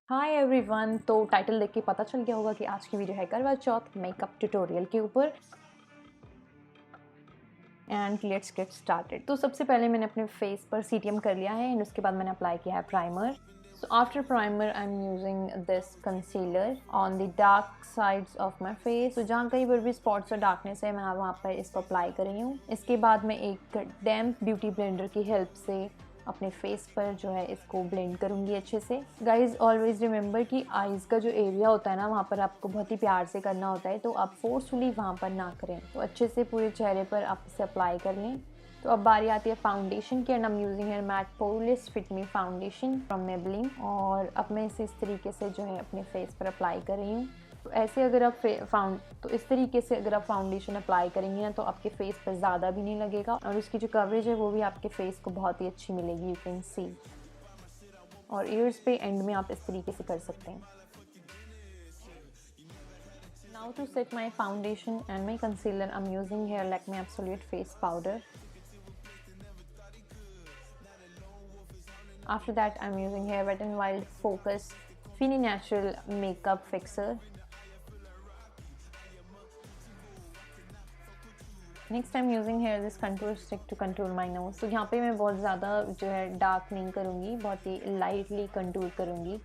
Hi everyone. तो title देख के पता चल गया होगा कि आज की वीडियो है करवा चौथ मेकअप ट्यूटोरियल के ऊपर। And let's get started. तो सबसे पहले मैंने अपने फेस पर सीटीएम कर लिया है एंड उसके बाद मैंने अप्लाई किया है primer. So after primer I am using this concealer on the dark sides of my face. तो जहाँ कहीं पर भी स्पॉट्स और डार्कनेस है मैं वहाँ पर इसको अप्लाई कर रही हूँ। इसके बाद मैं एक डैम्प ब्यूटी ब्लेंडर की हेल्प से अपने फेस पर जो है इसको ब्लेंड करूंगी अच्छे से। गाइज ऑलवेज रिमेंबर कि आईज का जो एरिया होता है ना वहाँ पर आपको बहुत ही प्यार से करना होता है, तो आप फोर्सफुली वहाँ पर ना करें। तो अच्छे से पूरे चेहरे पर आप इसे अप्लाई कर लें। तो अब बारी आती है फाउंडेशन की and I am using here matte poreless fit me foundation from Maybelline. और अब मैं इसे इस तरीके से जो है अपने फेस पर अप्लाई कर रही हूँ। तो ऐसे अगर आप इस तरीके से अगर आप फाउंडेशन अप्लाई करेंगे ना तो आपके फेस पर ज़्यादा भी नहीं लगेगा और उसकी जो कवरेज है वो भी आपके फेस को बहुत ही अच्छी मिलेगी। You can see. और ईयर्स पे एंड में आप इस तरीके से कर सकते हैं। Now to set my foundation and my concealer I am using here Lakme absolute face powder. After that, I'm using here Wet n Wild Focus Fini Natural Makeup Fixer. Next, I'm using here this contour stick to contour my nose. तो यहाँ पे मैं बहुत ज़्यादा जो है dark नहीं करूँगी, बहुत ही लाइटली कंटूर करूँगी।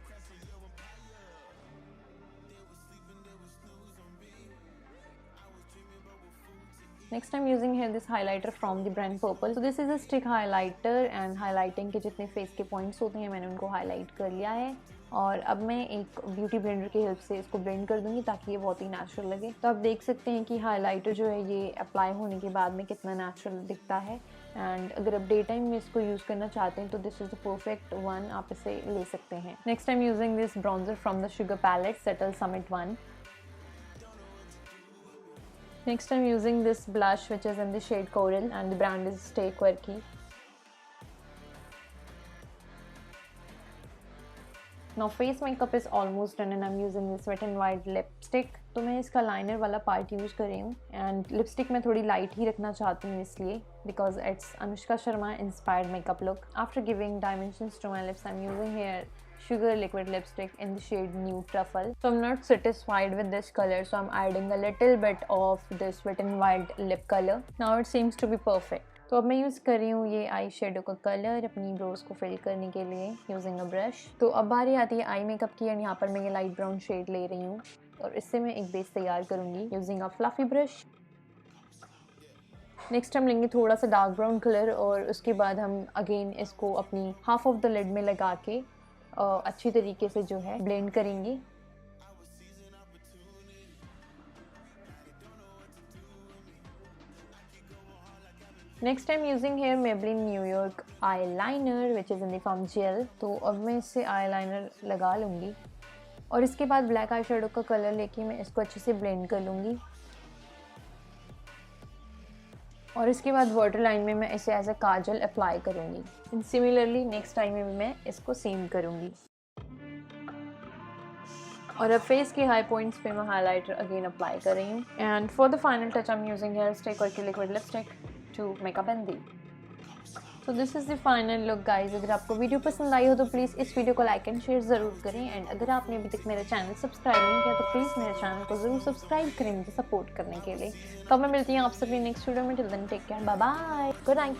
Next, I'm using here this highlighter from the brand Purple. So this is a stick highlighter and highlighting के जितने फेस के पॉइंट्स होते हैं मैंने उनको हाईलाइट कर लिया है। और अब मैं एक ब्यूटी ब्लेंडर की हेल्प से इसको ब्लेंड कर दूंगी ताकि ये बहुत ही नेचुरल लगे। तो आप देख सकते हैं कि हाइलाइटर जो है ये अप्लाई होने के बाद में कितना नेचुरल दिखता है। एंड अगर आप डे टाइम में इसको यूज़ करना चाहते हैं तो this is the perfect one, आप इसे ले सकते हैं। Next time using this bronzer from the Sugar palette settle summit 1। Next I'm using this blush which is in the shade Coral and the brand is Stay Quirky. Now face makeup is almost done and I'm using this Wet n Wild lipstick. तो मैं इसका liner वाला part use कर रही हूँ and lipstick मैं थोड़ी light ही रखना चाहती हूँ इसलिए because it's Anushka Sharma inspired makeup look. After giving dimensions to my lips I am using here sugar liquid lipstick in the shade Nude Truffle. So I'm not satisfied with this color, so I'm adding a little bit of this Wet n Wild lip color. Now it seems to be perfect. तो अब मैं use कर रही हूँ ये eye shadow का colour अपनी Broz को फिल करने के लिए यूजिंग अ ब्रश। तो अब बारी आती है आई मेकअप की एंड यहाँ पर मैं ये लाइट ब्राउन शेड ले रही हूँ और इससे मैं एक बेस तैयार करूँगी using a fluffy brush. Next हम लेंगे थोड़ा सा डार्क ब्राउन कलर और उसके बाद हम अगेन इसको अपनी हाफ ऑफ द लिड में लगा के अच्छी तरीके से जो है ब्लेंड करेंगे। Next time using here Maybelline New York eyeliner which is in the form gel. तो अब मैं इससे आई लाइनर लगा लूँगी और इसके बाद ब्लैक आई शेडो का कलर लेके मैं इसको अच्छे से ब्लेंड कर लूँगी और इसके बाद वाटर लाइन में मैं इसे एज अ काजल अप्लाई करूँगी एंड सिमिलरली नेक्स्ट टाइम में मैं इसको सेम करूँगी। और अब फेस के हाई पॉइंट्स पे मैं हाइलाइटर अगेन अप्लाई कर रही हूँ and for the final touch I am using hair stay quirky liquid lipstick to makeup and the. So this is the final look guys. अगर आपको वीडियो पसंद आई हो तो प्लीज़ इस वीडियो को लाइक एंड शेयर ज़रूर करें एंड अगर आपने अभी तक मेरा चैनल सब्सक्राइब नहीं किया तो प्लीज़ मेरे चैनल को ज़रूर सब्सक्राइब करें मुझे सपोर्ट करने के लिए। तो मैं मिलती हूँ आपसे अपनी नेक्स्ट वीडियो में। Till then take care, bye bye, good night.